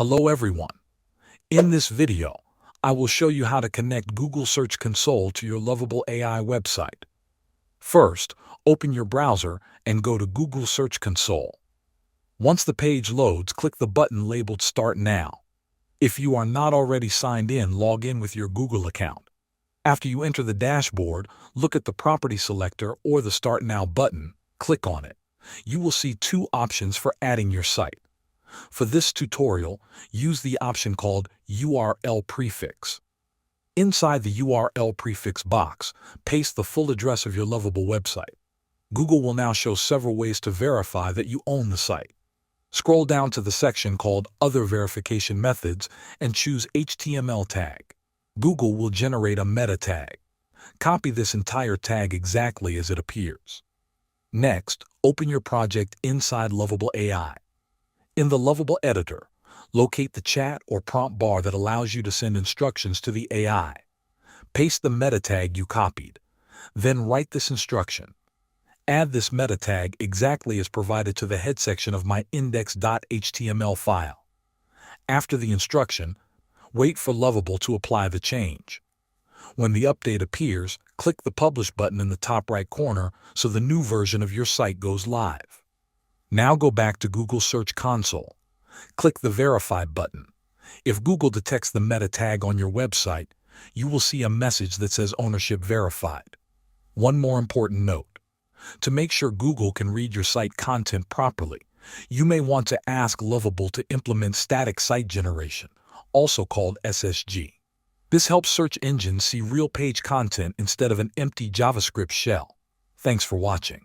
Hello everyone. In this video, I will show you how to connect Google Search Console to your Lovable AI website. First, open your browser and go to Google Search Console. Once the page loads, click the button labeled Start Now. If you are not already signed in, log in with your Google account. After you enter the dashboard, look at the property selector or the Start Now button, click on it. You will see two options for adding your site. For this tutorial, use the option called URL prefix. Inside the URL prefix box, paste the full address of your Lovable website. Google will now show several ways to verify that you own the site. Scroll down to the section called Other Verification Methods and choose HTML tag. Google will generate a meta tag. Copy this entire tag exactly as it appears. Next, open your project inside Lovable AI. In the Lovable editor, locate the chat or prompt bar that allows you to send instructions to the AI. Paste the meta tag you copied. Then write this instruction. Add this meta tag exactly as provided to the head section of my index.html file. After the instruction, wait for Lovable to apply the change. When the update appears, click the Publish button in the top right corner so the new version of your site goes live. Now go back to Google Search Console. Click the Verify button. If Google detects the meta tag on your website, you will see a message that says Ownership Verified. One more important note. To make sure Google can read your site content properly, you may want to ask Lovable to implement static site generation, also called SSG. This helps search engines see real page content instead of an empty JavaScript shell. Thanks for watching.